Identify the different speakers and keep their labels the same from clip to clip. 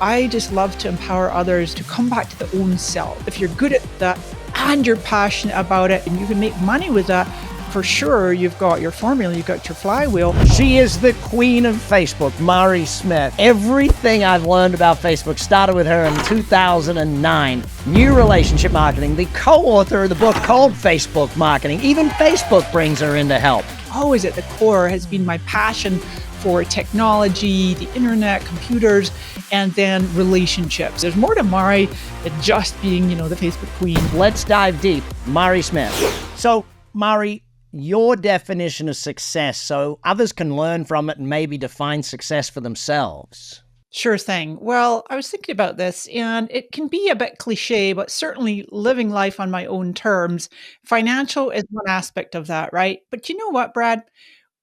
Speaker 1: I just love to empower others to come back to their own self. If you're good at that and you're passionate about it and you can make money with that, for sure, you've got your formula, you've got your flywheel.
Speaker 2: She is the queen of Facebook, Mari Smith. Everything I've learned about Facebook started with her in 2009. New relationship marketing, the co-author of the book called Facebook Marketing. Even Facebook brings her in to help.
Speaker 1: Always at the core has been my passion for technology, the internet, computers, and then relationships. There's more to Mari than just being, the Facebook queen.
Speaker 2: Let's dive deep. Mari Smith. So, Mari, your definition of success so others can learn from it and maybe define success for themselves.
Speaker 1: Sure thing. Well, I was thinking about this, and it can be a bit cliche, but certainly living life on my own terms. Financial is one aspect of that, right? But you know what, Brad?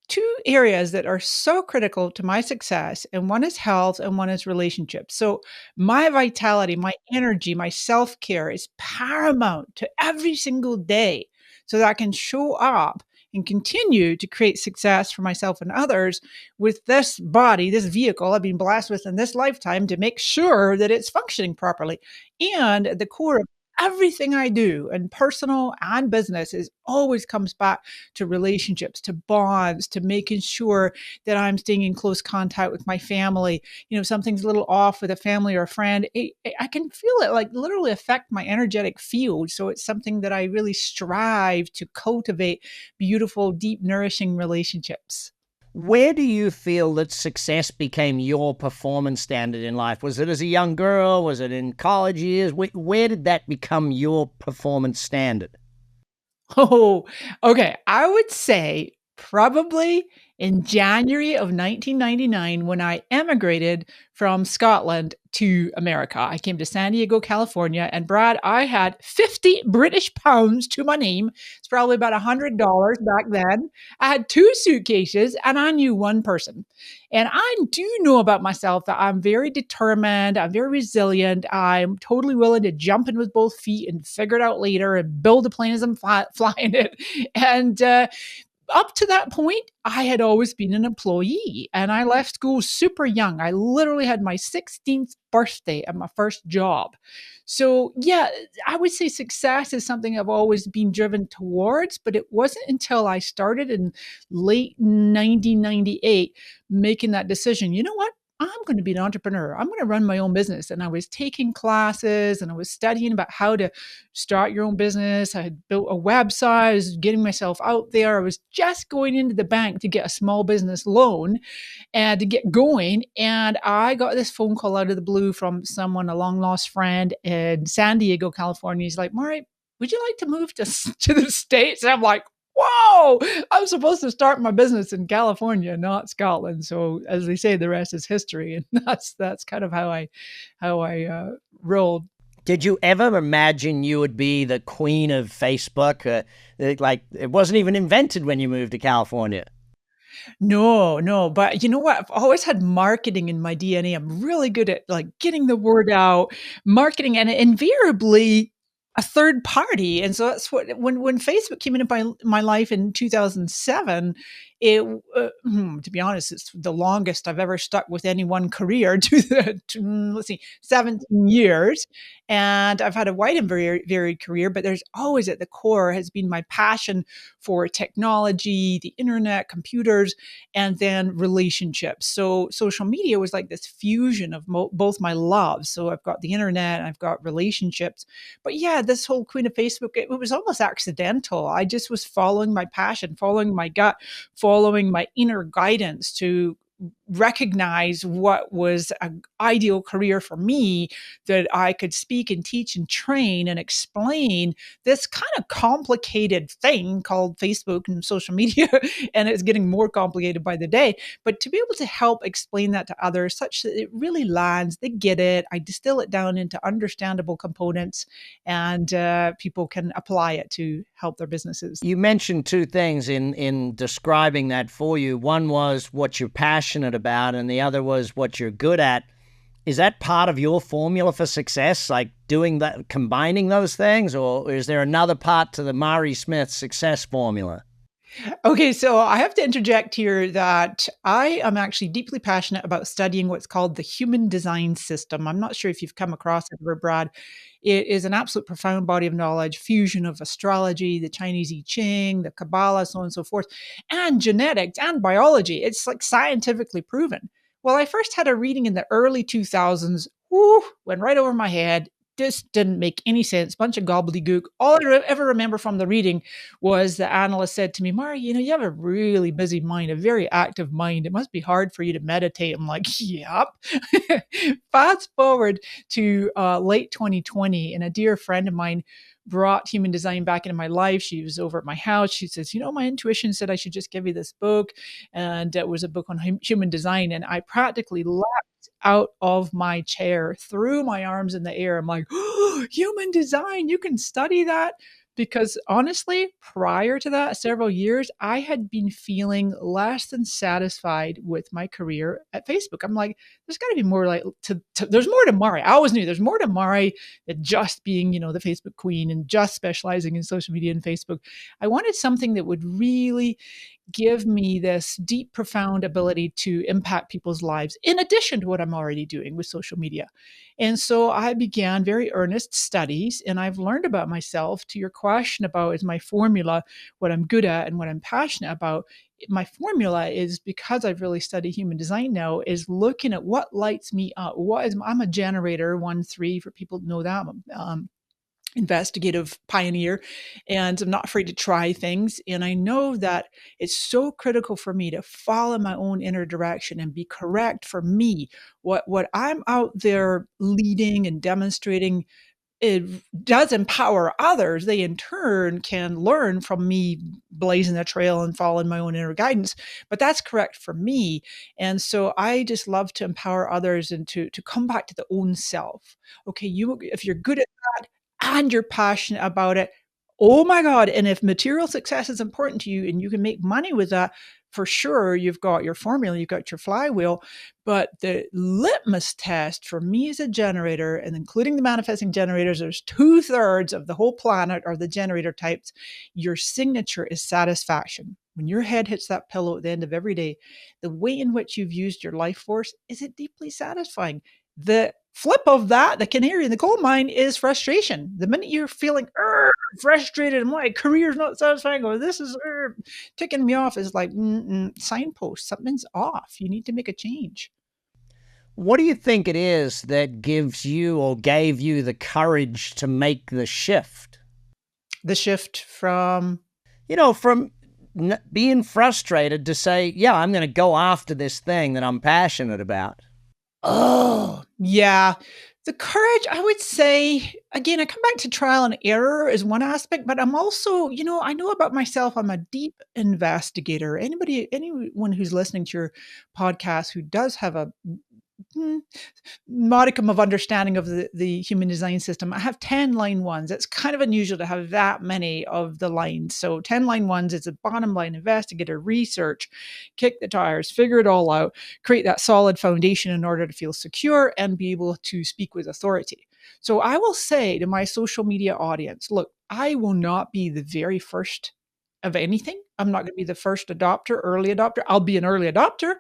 Speaker 1: Two areas that are so critical to my success, and one is health and one is relationships. So my vitality, my energy, my self-care is paramount to every single day so that I can show up and continue to create success for myself and others with this body, this vehicle I've been blessed with in this lifetime to make sure that it's functioning properly. And at the core of everything I do, and personal and business, is always comes back to relationships, to bonds, to making sure that I'm staying in close contact with my family. Something's a little off with a family or a friend, I can feel it like literally affect my energetic field. So it's something that I really strive to cultivate beautiful, deep, nourishing relationships.
Speaker 2: Where do you feel that success became your performance standard in life? Was it as a young girl? Was it in college years? Where did that become your performance standard?
Speaker 1: Oh, okay. I would say probably in January of 1999 when I emigrated from Scotland to America. I came to San Diego, California, and Brad, I had 50 British pounds to my name. It's probably about $100 back then. I had two suitcases and I knew one person. And I do know about myself that I'm very determined. I'm very resilient. I'm totally willing to jump in with both feet and figure it out later and build a plane as I'm flying it. And up to that point, I had always been an employee and I left school super young. I literally had my 16th birthday at my first job. So yeah, I would say success is something I've always been driven towards, but it wasn't until I started in late 1998 making that decision. You know what? I'm going to be an entrepreneur. I'm going to run my own business. And I was taking classes and I was studying about how to start your own business. I had built a website. I was getting myself out there. I was just going into the bank to get a small business loan and to get going. And I got this phone call out of the blue from someone, a long lost friend in San Diego, California. He's like, Mari, would you like to move to the States? And I'm like, whoa, I'm supposed to start my business in California, not Scotland. So as they say, the rest is history. And that's kind of how I rolled.
Speaker 2: Did you ever imagine you would be the queen of Facebook? Like it wasn't even invented when you moved to California.
Speaker 1: No. But you know what? I've always had marketing in my DNA. I'm really good at like getting the word out, marketing, and invariably a third party. And so that's what, when Facebook came into my life in 2007, to be honest, it's the longest I've ever stuck with any one career let's see, 17 years. And I've had a wide and very varied career, but there's always at the core has been my passion for technology, the internet, computers, and then relationships. So social media was like this fusion of both my loves. So I've got the internet and I've got relationships. But yeah, this whole queen of Facebook, it was almost accidental. I just was following my passion, following my gut, following my inner guidance to recognize what was an ideal career for me, that I could speak and teach and train and explain this kind of complicated thing called Facebook and social media. And it's getting more complicated by the day. But to be able to help explain that to others such that it really lands, they get it. I distill it down into understandable components and people can apply it to help their businesses.
Speaker 2: You mentioned two things in describing that for you. One was what you're passionate about, and the other was what you're good at. Is that part of your formula for success, like doing that, combining those things, or is there another part to the Mari Smith success formula?
Speaker 1: Okay, so I have to interject here that I am actually deeply passionate about studying what's called the human design system. I'm not sure if you've come across it ever, Brad. It is an absolute profound body of knowledge, fusion of astrology, the Chinese I Ching, the Kabbalah, so on and so forth, and genetics and biology. It's like scientifically proven. Well, I first had a reading in the early 2000s. Whoo, went right over my head. This didn't make any sense. Bunch of gobbledygook. All I ever remember from the reading was the analyst said to me, Mari, you have a really busy mind, a very active mind. It must be hard for you to meditate. I'm like, yep. Fast forward to late 2020, and a dear friend of mine brought human design back into my life. She was over at my house. She says, my intuition said I should just give you this book. And it was a book on human design. And I practically leapt out of my chair, threw my arms in the air. I'm like, oh, human design, you can study that? Because honestly, prior to that, several years, I had been feeling less than satisfied with my career at Facebook. I'm like, there's got to be more there's more to Mari. I always knew there's more to Mari than just being, the Facebook queen and just specializing in social media and Facebook. I wanted something that would really give me this deep, profound ability to impact people's lives in addition to what I'm already doing with social media. And so I began very earnest studies, and I've learned about myself. To your question about is my formula what I'm good at and what I'm passionate about, my formula is, because I've really studied human design now, is looking at what lights me up. I'm a generator 1-3 for people to know that. I'm investigative pioneer, and I'm not afraid to try things. And I know that it's so critical for me to follow my own inner direction and be correct for me. What I'm out there leading and demonstrating, it does empower others. They in turn can learn from me blazing the trail and following my own inner guidance. But that's correct for me. And so I just love to empower others and to come back to the own self. Okay, if you're good at that and you're passionate about it, oh my God. And if material success is important to you and you can make money with that, for sure, you've got your formula, you've got your flywheel. But the litmus test for me as a generator, and including the manifesting generators, there's 2/3 of the whole planet are the generator types. Your signature is satisfaction. When your head hits that pillow at the end of every day, the way in which you've used your life force, is it deeply satisfying? The flip of that, the canary in the coal mine, is frustration. The minute you're feeling frustrated and my career's not satisfying, or this is ticking me off, is like signpost. Something's off. You need to make a change.
Speaker 2: What do you think it is that gives you or gave you the courage to make the shift?
Speaker 1: The shift from?
Speaker 2: From being frustrated to say, yeah, I'm going to go after this thing that I'm passionate about.
Speaker 1: Oh, yeah. The courage, I would say, again, I come back to trial and error as one aspect, but I'm also, I know about myself, I'm a deep investigator. Anyone who's listening to your podcast who does have a modicum of understanding of the human design system, I have 10 line ones. It's kind of unusual to have that many of the lines. So 10 line ones is a bottom line investigator, research, kick the tires, figure it all out, create that solid foundation in order to feel secure and be able to speak with authority. So I will say to my social media audience, look, I will not be the very first of anything. I'm not going to be the first adopter, early adopter. I'll be an early adopter,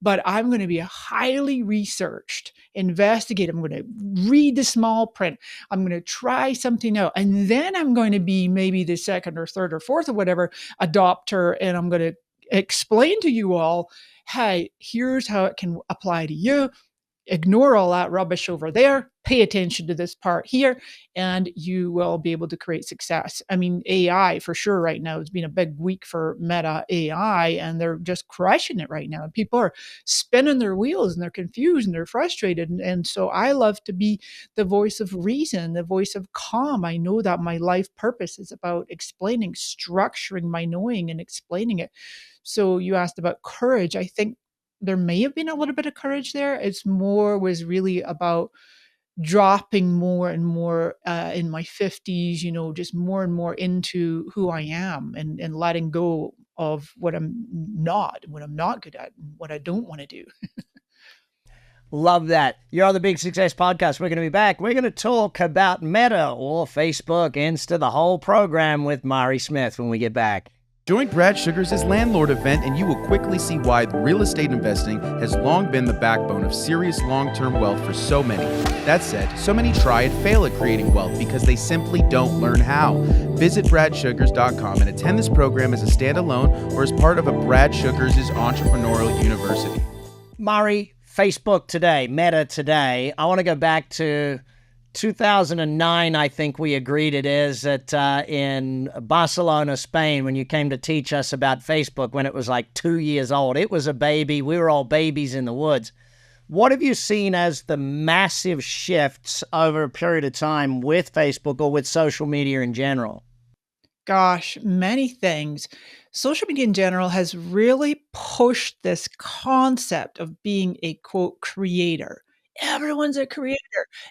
Speaker 1: but I'm going to be a highly researched, investigative. I'm going to read the small print. I'm going to try something out. And then I'm going to be maybe the second or third or fourth or whatever adopter. And I'm going to explain to you all, hey, here's how it can apply to you. Ignore all that rubbish over there. Pay attention to this part here, and you will be able to create success. I mean, AI for sure right now has been a big week for Meta AI, and they're just crushing it right now. People are spinning their wheels and they're confused and they're frustrated. And so I love to be the voice of reason, the voice of calm. I know that my life purpose is about explaining, structuring my knowing and explaining it. So you asked about courage. I think there may have been a little bit of courage there. Was really about dropping more and more in my 50s, just more and more into who I am and letting go of what I'm not good at, and what I don't want to do.
Speaker 2: Love that. You're on the Big Success Podcast. We're going to be back. We're going to talk about Meta or Facebook, Insta, the whole program with Mari Smith when we get back.
Speaker 3: Join Brad Sugars' Landlord event and you will quickly see why real estate investing has long been the backbone of serious long-term wealth for so many. That said, so many try and fail at creating wealth because they simply don't learn how. Visit bradsugars.com and attend this program as a standalone or as part of a Brad Sugars' Entrepreneurial University.
Speaker 2: Mari, Facebook today, Meta today. I want to go back to 2009, I think we agreed it is, in Barcelona, Spain, when you came to teach us about Facebook when it was like 2 years old. It was a baby. We were all babies in the woods. What have you seen as the massive shifts over a period of time with Facebook or with social media in general?
Speaker 1: Gosh, many things. Social media in general has really pushed this concept of being a quote creator. Everyone's a creator.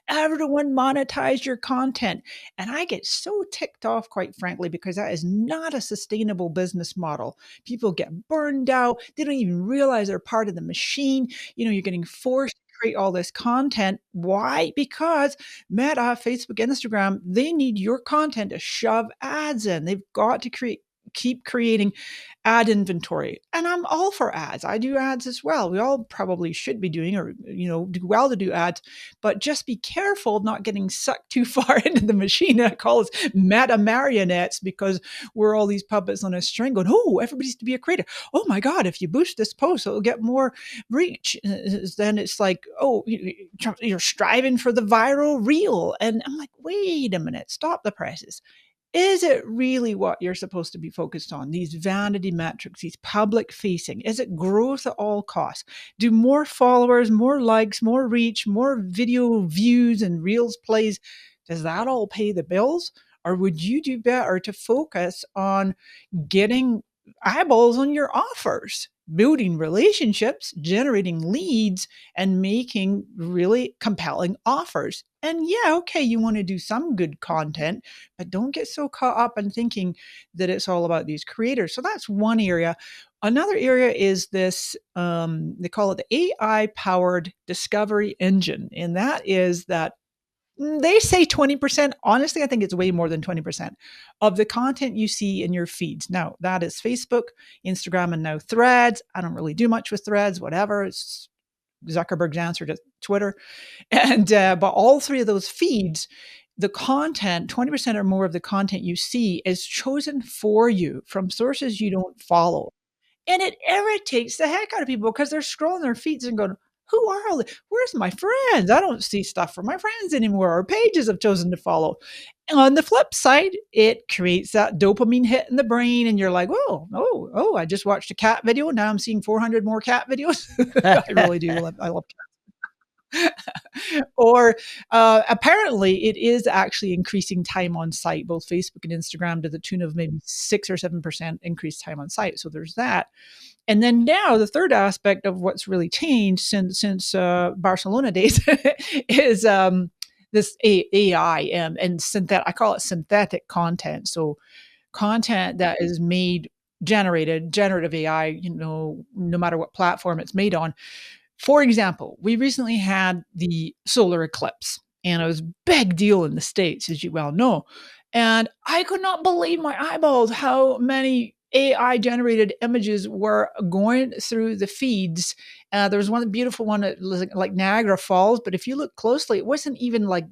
Speaker 1: Everyone monetize your content. And I get so ticked off, quite frankly, because that is not a sustainable business model. People get burned out. They don't even realize they're part of the machine. You're getting forced to create all this content. Why? Because Meta, Facebook, Instagram, they need your content to shove ads in. They've got to keep creating ad inventory. And I'm all for ads. I do ads as well. We all probably should be doing, or, do well to do ads, but just be careful of not getting sucked too far into the machine. I call us meta marionettes because we're all these puppets on a string going, oh, everybody's to be a creator. Oh my God, if you boost this post, it'll get more reach. Then it's like, oh, you're striving for the viral reel. And I'm like, wait a minute, stop the presses. Is it really what you're supposed to be focused on? These vanity metrics, these public facing? Is it growth at all costs? Do more followers, more likes, more reach, more video views and reels plays, does that all pay the bills? Or would you do better to focus on getting eyeballs on your offers, building relationships, generating leads, and making really compelling offers? And yeah, okay, you want to do some good content, but don't get so caught up in thinking that it's all about these creators. So that's one area. Another area is this, they call it the AI powered discovery engine. And that is that they say 20%. Honestly, I think it's way more than 20% of the content you see in your feeds. Now, that is Facebook, Instagram, and now Threads. I don't really do much with Threads, whatever. It's Zuckerberg's answer to Twitter. And but all three of those feeds, the content, 20% or more of the content you see is chosen for you from sources you don't follow. And it irritates the heck out of people because they're scrolling their feeds and going, who are all where's my friends? I don't see stuff from my friends anymore, or pages I've chosen to follow. And on the flip side, it creates that dopamine hit in the brain, and you're like, oh, I just watched a cat video. Now I'm seeing 400 more cat videos. I really do. I love or apparently it is actually increasing time on site, both Facebook and Instagram, to the tune of maybe 6 or 7% increased time on site. So there's that. And then now the third aspect of what's really changed since Barcelona days is this AI and synthetic. I call it synthetic content. So content that is generative AI. No matter what platform it's made on. For example, we recently had the solar eclipse, and it was a big deal in the States, as you well know. And I could not believe my eyeballs how many AI generated images were going through the feeds. There was one beautiful one that was like Niagara Falls, but if you look closely, it wasn't even like,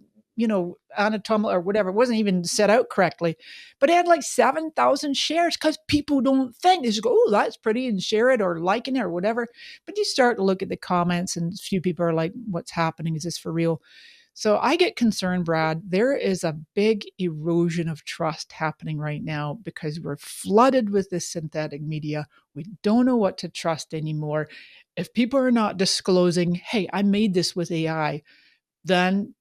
Speaker 1: anatomical or whatever. It wasn't even set out correctly. But it had like 7,000 shares because people don't think. They just go, oh, that's pretty, and share it or liking it or whatever. But you start to look at the comments, and a few people are like, what's happening? Is this for real? So I get concerned, Brad. There is a big erosion of trust happening right now because we're flooded with this synthetic media. We don't know what to trust anymore. If people are not disclosing, hey, I made this with AI, then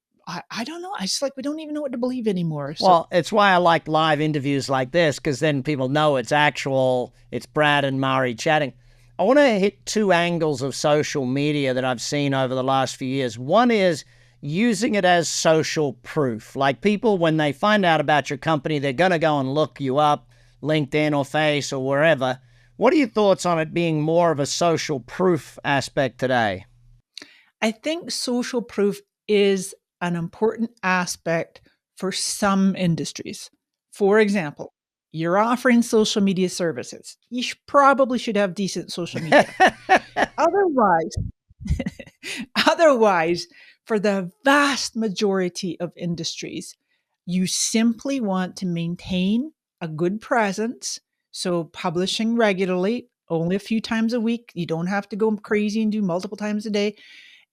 Speaker 1: I don't know. It's like we don't even know what to believe anymore. So
Speaker 2: Well, it's why I like live interviews like this, because then people know it's Brad and Mari chatting. I want to hit two angles of social media that I've seen over the last few years. One is using it as social proof. Like people, when they find out about your company, they're going to go and look you up, LinkedIn or Face or wherever. What are your thoughts on it being more of a social proof aspect today?
Speaker 1: I think social proof is an important aspect for some industries. For example, you're offering social media services. You probably should have decent social media. Otherwise, otherwise, for the vast majority of industries, you simply want to maintain a good presence. So, publishing regularly, only a few times a week. You don't have to go crazy and do multiple times a day,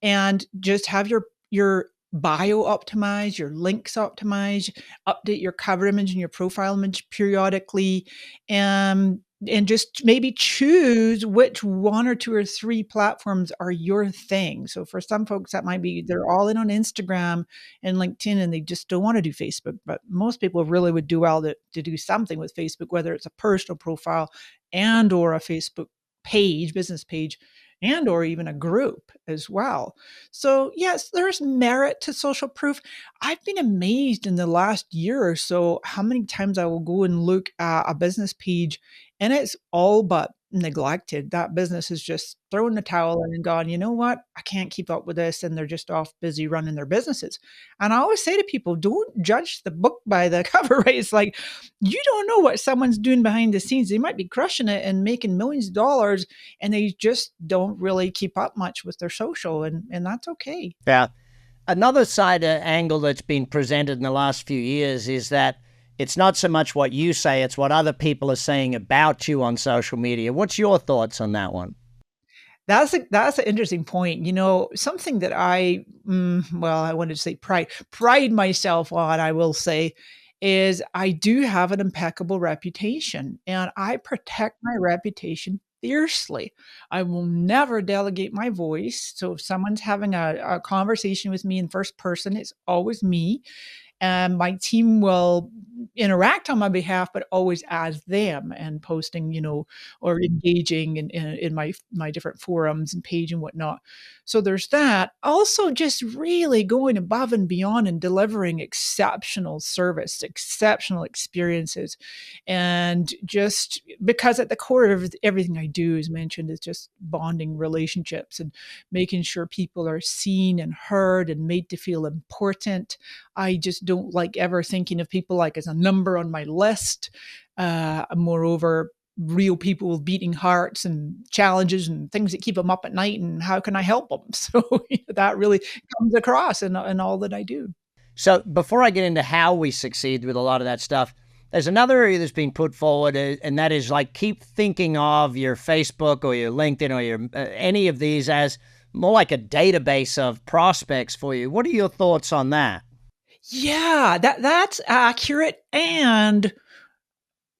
Speaker 1: and just have your bio optimized, your links optimized, update your cover image and your profile image periodically, and just maybe choose which one or two or three platforms are your thing. So for some folks, that might be they're all in on Instagram and LinkedIn, and they just don't want to do Facebook. But most people really would do well to do something with Facebook, whether it's a personal profile and or a Facebook page, business page, and or even a group as well. So yes, there's merit to social proof. I've been amazed in the last year or so how many times I will go and look at a business page and it's all but neglected. That business is just thrown the towel in and gone, you know what? I can't keep up with this. And they're just off busy running their businesses. And I always say to people, don't judge the book by the cover, right? It's like, you don't know what someone's doing behind the scenes. They might be crushing it and making millions of dollars, and they just don't really keep up much with their social. And that's okay.
Speaker 2: Yeah. Another side angle that's been presented in the last few years is that it's not so much what you say, it's what other people are saying about you on social media. What's your thoughts on that one?
Speaker 1: That's an interesting point. You know, something that I wanted to say pride myself on, I will say, is I do have an impeccable reputation, and I protect my reputation fiercely. I will never delegate my voice. So if someone's having a conversation with me in first person, it's always me, and my team will interact on my behalf, but always as them and posting, or engaging in my different forums and page and whatnot. So there's that. Also, just really going above and beyond and delivering exceptional service, exceptional experiences, and just because at the core of everything I do, as mentioned, is just bonding relationships and making sure people are seen and heard and made to feel important. I just don't like ever thinking of people like as a number on my list. Moreover, real people with beating hearts and challenges and things that keep them up at night, and how can I help them? So that really comes across in all that I do.
Speaker 2: So before I get into how we succeed with a lot of that stuff, there's another area that's been put forward, and that is like keep thinking of your Facebook or your LinkedIn or your any of these as more like a database of prospects for you. What are your thoughts on that?
Speaker 1: Yeah, that's accurate, and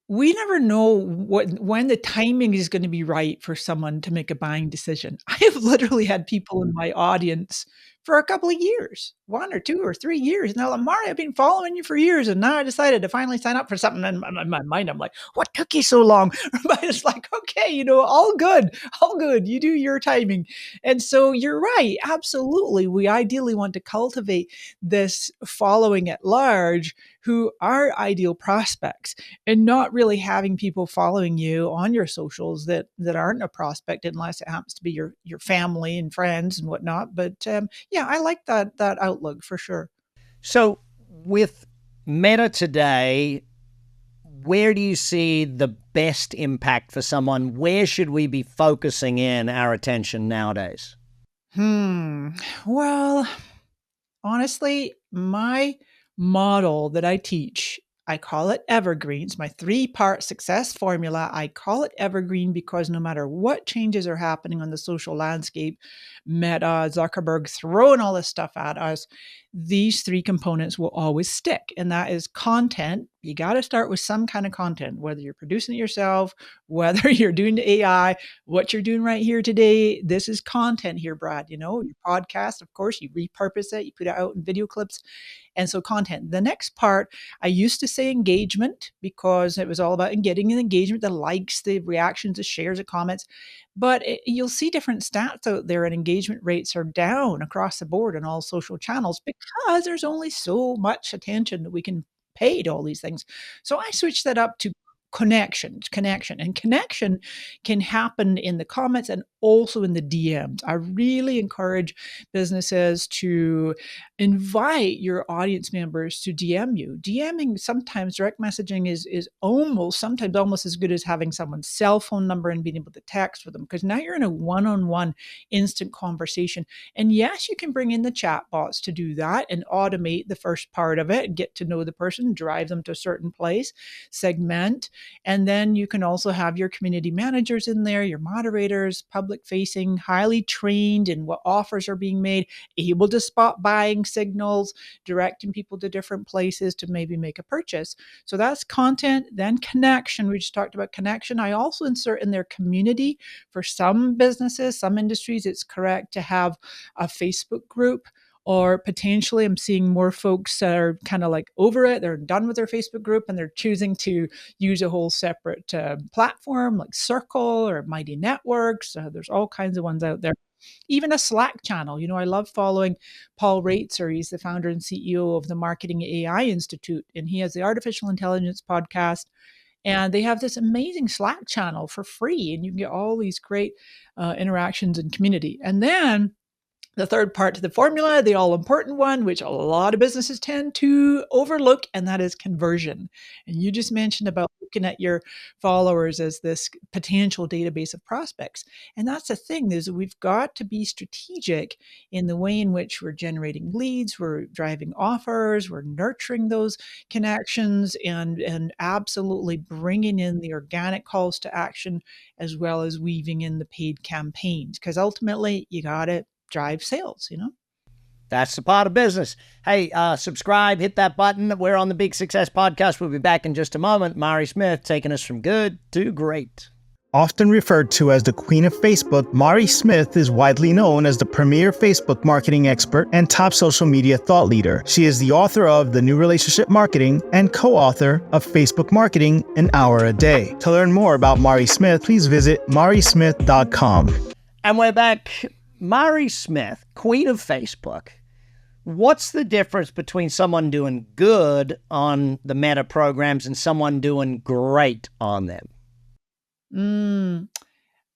Speaker 1: we never know when the timing is going to be right for someone to make a buying decision. I have literally had people in my audience for a couple of years, 1 or 2 or 3 years. And they're like, Mari, I've been following you for years, and now I decided to finally sign up for something. And in my mind, I'm like, what took you so long? But it's like, okay, all good, all good. You do your timing. And so you're right. Absolutely. We ideally want to cultivate this following at large who are ideal prospects, and not really having people following you on your socials that aren't a prospect unless it happens to be your family and friends and whatnot. But yeah, I like that outlook for sure.
Speaker 2: So with Meta today, where do you see the best impact for someone? Where should we be focusing in our attention nowadays?
Speaker 1: Well, honestly, my model that I teach, I call it evergreens, my 3-part success formula. I call it evergreen because no matter what changes are happening on the social landscape, Meta, Zuckerberg throwing all this stuff at us, these 3 components will always stick. And that is content. You got to start with some kind of content, whether you're producing it yourself, whether you're doing the AI, what you're doing right here today. This is content here, Brad. Your podcast, of course, you repurpose it, you put it out in video clips. And so content. The next part, I used to say engagement because it was all about getting an engagement, the likes, the reactions, the shares, the comments. But you'll see different stats out there, and engagement rates are down across the board on all social channels because there's only so much attention that we can pay to all these things. So I switched that up to connection. And connection can happen in the comments and also in the DMs. I really encourage businesses to invite your audience members to DM you. DMing, sometimes direct messaging is sometimes almost as good as having someone's cell phone number and being able to text with them, because now you're in a one-on-one instant conversation. And yes, you can bring in the chat bots to do that and automate the first part of it and get to know the person, drive them to a certain place, segment. And then you can also have your community managers in there, your moderators, public facing, highly trained in what offers are being made, able to spot buying signals, directing people to different places to maybe make a purchase. So that's content. Then connection. We just talked about connection. I also insert in their community. For some businesses, some industries, it's correct to have a Facebook group, or potentially I'm seeing more folks that are kind of like over it. They're done with their Facebook group and they're choosing to use a whole separate platform like Circle or Mighty Networks. There's all kinds of ones out there. Even a Slack channel. I love following Paul Raitzer. He's the founder and CEO of the Marketing AI Institute, and he has the Artificial Intelligence podcast. And they have this amazing Slack channel for free, and you can get all these great interactions and community. And then the third part to the formula, the all-important one, which a lot of businesses tend to overlook, and that is conversion. And you just mentioned about looking at your followers as this potential database of prospects. And that's the thing, is we've got to be strategic in the way in which we're generating leads, we're driving offers, we're nurturing those connections, and absolutely bringing in the organic calls to action, as well as weaving in the paid campaigns. Because ultimately, you got to drive sales.
Speaker 2: That's the part of business. Hey, subscribe, hit that button. We're on the Big Success Podcast. We'll be back in just a moment. Mari Smith taking us from good to great.
Speaker 4: Often referred to as the Queen of Facebook, Mari Smith is widely known as the premier Facebook marketing expert and top social media thought leader. She is the author of The New Relationship Marketing and co-author of Facebook Marketing An Hour a Day. To learn more about Mari Smith, please visit marismith.com.
Speaker 2: And we're back. Mari Smith, Queen of Facebook. What's the difference between someone doing good on the Meta programs and someone doing great on them?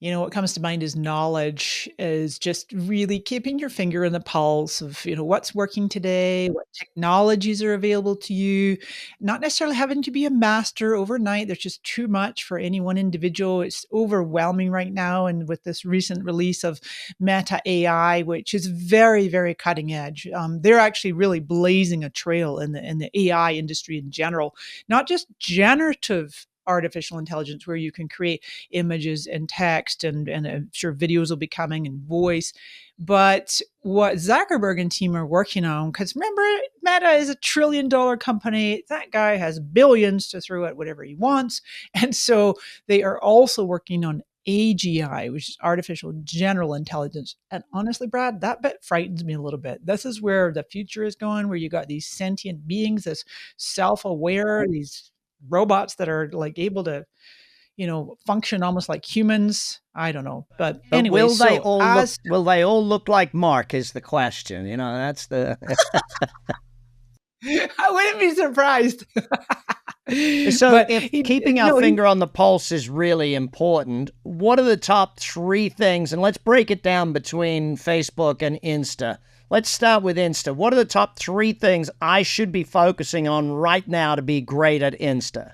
Speaker 1: What comes to mind is knowledge, is just really keeping your finger in the pulse of, what's working today, what technologies are available to you, not necessarily having to be a master overnight. There's just too much for any one individual. It's overwhelming right now. And with this recent release of Meta AI, which is very, very cutting edge, they're actually really blazing a trail in the AI industry in general, not just generative artificial intelligence, where you can create images and text, and I'm sure videos will be coming, and voice. But what Zuckerberg and team are working on, because remember, Meta is $1 trillion company. That guy has billions to throw at whatever he wants. And so they are also working on AGI, which is artificial general intelligence. And honestly, Brad, that bit frightens me a little bit. This is where the future is going, where you got these sentient beings, this self-aware, these robots that are like able to, function almost like humans. I don't know, but anyway,
Speaker 2: will they all look like Mark is the question. That's the.
Speaker 1: I wouldn't be surprised.
Speaker 2: So, if keeping our finger on the pulse is really important, what are the top 3 things? And let's break it down between Facebook and Insta. Let's start with Insta. What are the top 3 things I should be focusing on right now to be great at Insta?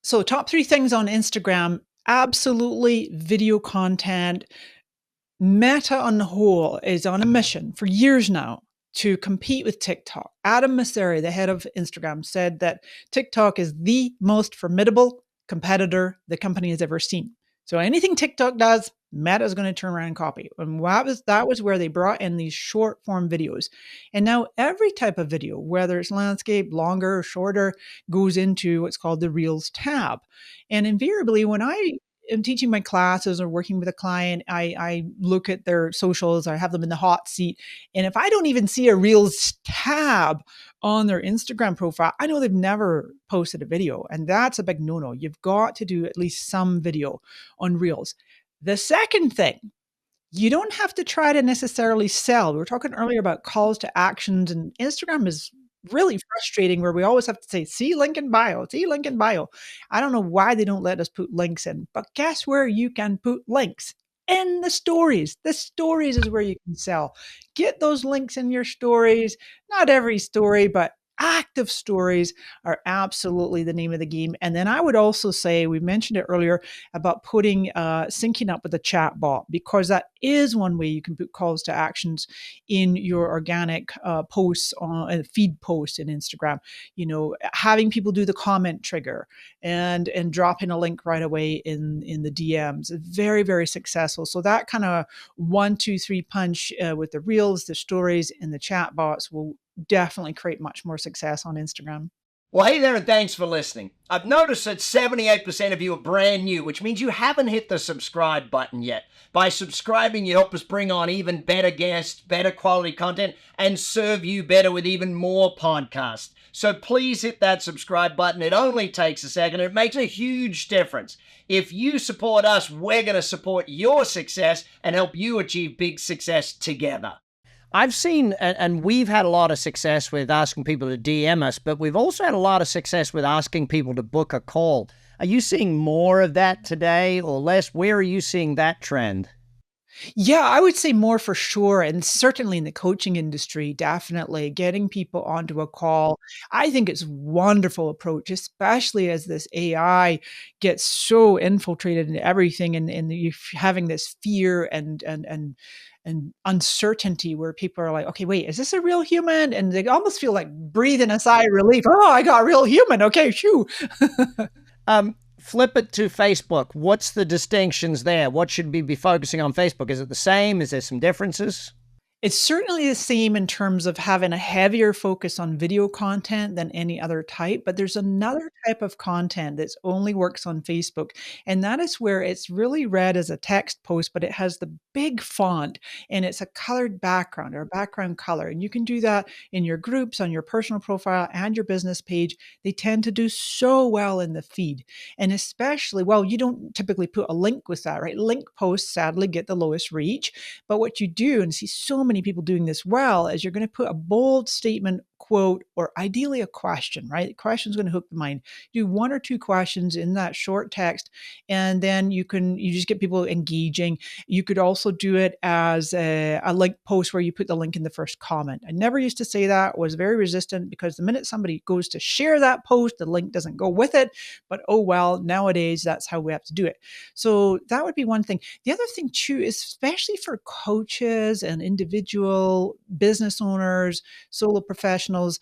Speaker 1: So top 3 things on Instagram, absolutely video content. Meta on the whole is on a mission for years now to compete with TikTok. Adam Mosseri, the head of Instagram, said that TikTok is the most formidable competitor the company has ever seen. So anything TikTok does, Meta is going to turn around and copy. And that was where they brought in these short form videos. And now every type of video, whether it's landscape, longer or shorter, goes into what's called the Reels tab. And invariably, when I am teaching my classes or working with a client, I look at their socials, I have them in the hot seat. And if I don't even see a Reels tab on their Instagram profile, I know they've never posted a video. And that's a big no-no. You've got to do at least some video on Reels. The second thing, you don't have to try to necessarily sell. We were talking earlier about calls to actions, and Instagram is really frustrating where we always have to say, see link in bio, see link in bio. I don't know why they don't let us put links in, but guess where you can put links? In the stories. The stories is where you can sell. Get those links in your stories. Not every story, but active stories are absolutely the name of the game. And then I would also say, we mentioned it earlier about putting syncing up with the chat bot, because that is one way you can put calls to actions in your organic posts on feed posts in Instagram. You know, having people do the comment trigger and dropping a link right away in the DMs. Very, very successful. So that kind of 1, 2, 3 punch with the reels, the stories, and the chat bots will definitely create much more success on Instagram.
Speaker 2: Well, hey there, and thanks for listening. I've noticed that 78% of you are brand new, which means you haven't hit the subscribe button yet. By subscribing, you help us bring on even better guests, better quality content, and serve you better with even more podcasts. So please hit that subscribe button. It only takes a second. It makes a huge difference. If you support us, we're going to support your success and help you achieve big success together. I've seen, and we've had a lot of success with asking people to DM us, but we've also had a lot of success with asking people to book a call. Are you seeing more of that today or less? Where are you seeing that trend?
Speaker 1: Yeah, I would say more for sure. And certainly in the coaching industry, definitely getting people onto a call. I think it's a wonderful approach, especially as this AI gets so infiltrated into everything and you having this fear and uncertainty where people are like, okay, wait, is this a real human? And they almost feel like breathing a sigh of relief. Oh, I got a real human. Okay, shoo.
Speaker 2: Flip it to Facebook. What's the distinctions there? What should we be focusing on Facebook? Is it the same? Is there some differences?
Speaker 1: It's certainly the same in terms of having a heavier focus on video content than any other type, but there's another type of content that only works on Facebook, and that is where it's really read as a text post, but it has the big font and it's a colored background or a background color. And you can do that in your groups, on your personal profile, and your business page. They tend to do so well in the feed. And especially, well, you don't typically put a link with that, right? Link posts sadly get the lowest reach. But what you do, and see so many people doing this well, is you're going to put a bold statement, quote, or ideally a question, right? The question is going to hook the mind. Do 1 or 2 questions in that short text, and then you just get people engaging. You could also do it as a link post where you put the link in the first comment. I never used to say that, was very resistant, because the minute somebody goes to share that post, the link doesn't go with it. But oh well, nowadays that's how we have to do it. So that would be one thing. The other thing too is, especially for coaches and individual business owners, solo professionals,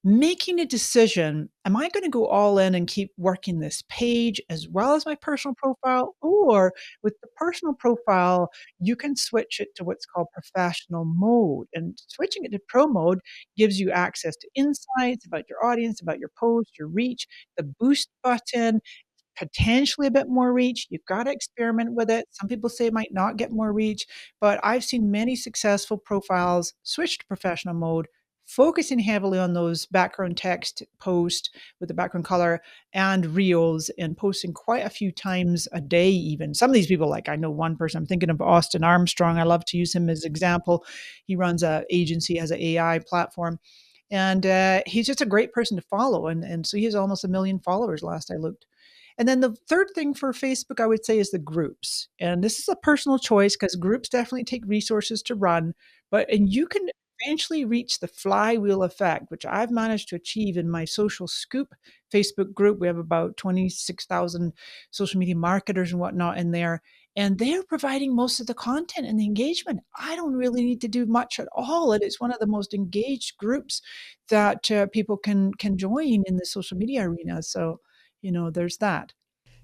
Speaker 1: making a decision, am I going to go all in and keep working this page as well as my personal profile? Or with the personal profile, you can switch it to what's called professional mode. And switching it to pro mode gives you access to insights about your audience, about your post, your reach, the boost button, potentially a bit more reach. You've got to experiment with it. Some people say it might not get more reach, but I've seen many successful profiles switch to professional mode, focusing heavily on those background text posts with the background color and reels, and posting quite a few times a day even. Some of these people, like I know one person, I'm thinking of Austin Armstrong. I love to use him as an example. He runs an agency, has an AI platform. And he's just a great person to follow. And so he has almost 1 million followers last I looked. And then the third thing for Facebook, I would say, is the groups. And this is a personal choice because groups definitely take resources to run, and you can eventually reach the flywheel effect, which I've managed to achieve in my Social Scoop Facebook group. We have about 26,000 social media marketers and whatnot in there. And they're providing most of the content and the engagement. I don't really need to do much at all. And it's one of the most engaged groups that people can join in the social media arena. So, there's that.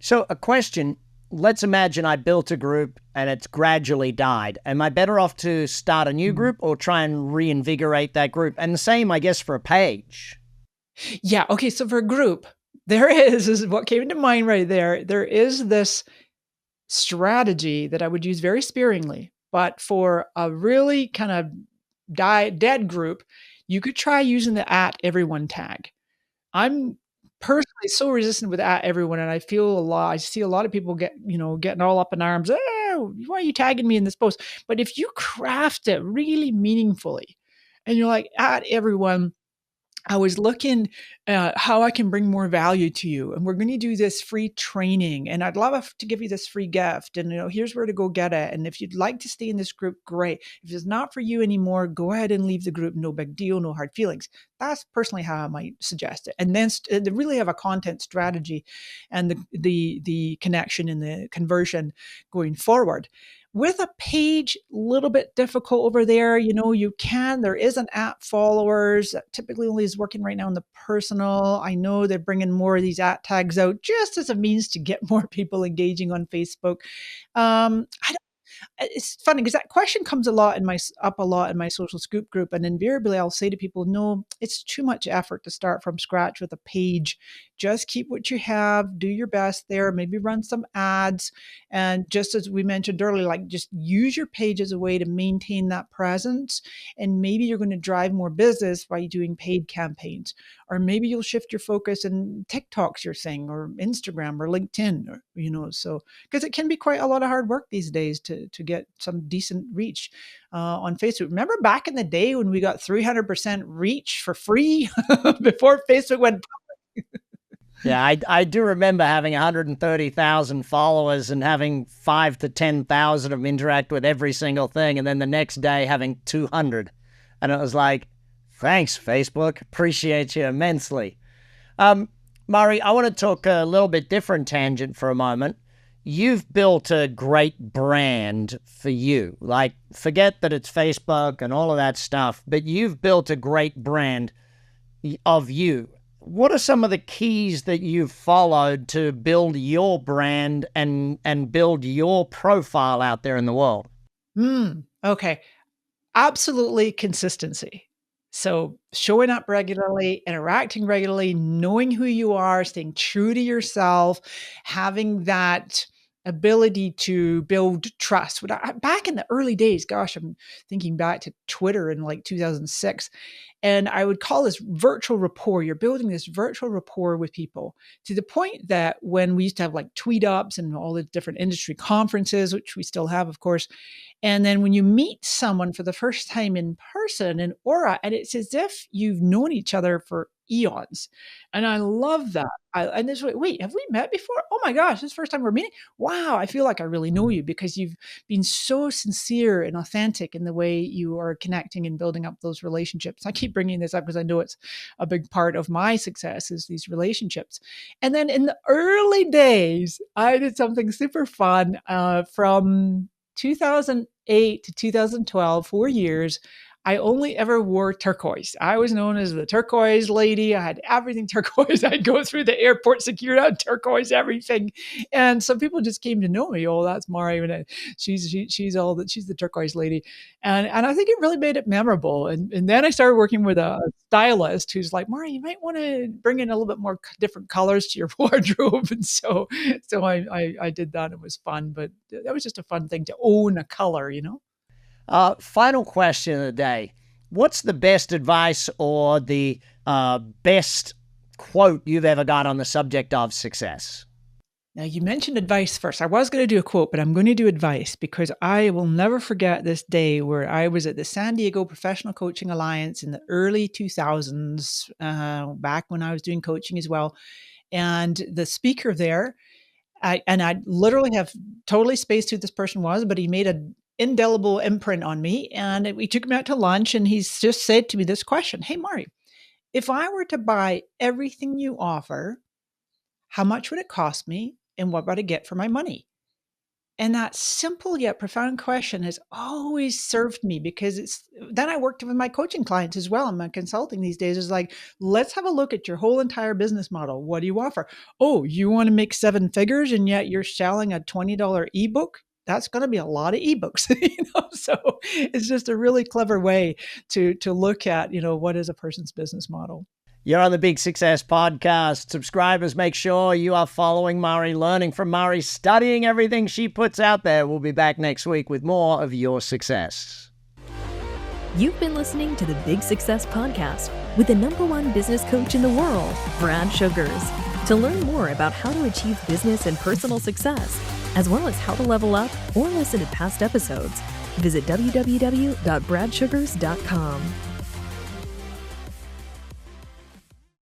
Speaker 2: So a question, let's imagine I built a group and it's gradually died. Am I better off to start a new group or try and reinvigorate that group? And the same, I guess, for a page.
Speaker 1: Yeah. Okay. So for a group, there is what came to mind right there. There is this strategy that I would use very sparingly, but for a really kind of dead group, you could try using the @everyone tag. I'm personally so resistant with @everyone, and I see a lot of people getting all up in arms. Oh, why are you tagging me in this post? But if you craft it really meaningfully, and you're like @everyone, I was looking how I can bring more value to you. And we're going to do this free training. And I'd love to give you this free gift. And, here's where to go get it. And if you'd like to stay in this group, great. If it's not for you anymore, go ahead and leave the group. No big deal, no hard feelings. That's personally how I might suggest it. And then they really have a content strategy and the connection and the conversion going forward. With a page, a little bit difficult over there. There is an at followers that typically only is working right now in the personal. I know they're bringing more of these at tags out just as a means to get more people engaging on Facebook. It's funny because that question comes up a lot in my social scoop group, and invariably I'll say to people, no, it's too much effort to start from scratch with a page. Just keep what you have, do your best there, maybe run some ads. And just as we mentioned earlier, like just use your page as a way to maintain that presence. And maybe you're going to drive more business by doing paid campaigns, or maybe you'll shift your focus in TikToks, you're saying, or Instagram or LinkedIn, so because it can be quite a lot of hard work these days to get some decent reach on Facebook. Remember back in the day when we got 300% reach for free before Facebook went.
Speaker 2: Yeah, I do remember having 130,000 followers and having 5 to 10,000 of them interact with every single thing, and then the next day having 200. And it was like, thanks, Facebook. Appreciate you immensely. Murray, I want to talk a little bit different tangent for a moment. You've built a great brand for you. Like, forget that it's Facebook and all of that stuff, but you've built a great brand of you. What are some of the keys that you've followed to build your brand and build your profile out there in the world?
Speaker 1: Okay. Absolutely consistency. So showing up regularly, interacting regularly, knowing who you are, staying true to yourself, having that ability to build trust. Back in the early days, gosh, I'm thinking back to Twitter in like 2006, and I would call this virtual rapport. You're building this virtual rapport with people to the point that when we used to have like tweet ups and all the different industry conferences, which we still have, of course, and then when you meet someone for the first time in person in Aura, and it's as if you've known each other for eons. And I love that. And this way, wait, have we met before? Oh my gosh, this is the first time we're meeting. Wow, I feel like I really know you because you've been so sincere and authentic in the way you are connecting and building up those relationships. I keep bringing this up because I know it's a big part of my success is these relationships. And then in the early days, I did something super fun from 2008 to 2012, 4 years. I only ever wore turquoise. I was known as the turquoise lady. I had everything turquoise. I'd go through the airport security, I had turquoise everything. And some people just came to know me. Oh, that's Mari. She's the turquoise lady. And I think it really made it memorable. And then I started working with a stylist who's like, Mari, you might want to bring in a little bit more different colors to your wardrobe. And so I did that. It was fun, but that was just a fun thing to own a color,
Speaker 2: Final question of the day. What's the best advice or the best quote you've ever got on the subject of success?
Speaker 1: Now, you mentioned advice first. I was going to do a quote, but I'm going to do advice because I will never forget this day where I was at the San Diego Professional Coaching Alliance in the early 2000s, back when I was doing coaching as well. And the speaker there, I literally have totally spaced who this person was, but he made an indelible imprint on me. And we took him out to lunch, and he's just said to me this question: Hey, Mari, if I were to buy everything you offer, how much would it cost me? And what would I get for my money? And that simple yet profound question has always served me because then I worked with my coaching clients as well. And my consulting these days is like, let's have a look at your whole entire business model. What do you offer? Oh, you want to make 7 figures and yet you're selling a $20 ebook? That's going to be a lot of ebooks, So it's just a really clever way to look at, what is a person's business model.
Speaker 2: You're on the Big Success Podcast. Subscribers, make sure you are following Mari, learning from Mari, studying everything she puts out there. We'll be back next week with more of your success.
Speaker 5: You've been listening to the Big Success Podcast with the #1 business coach in the world, Brad Sugars. To learn more about how to achieve business and personal success, as well as how to level up or listen to past episodes, visit www.bradsugars.com.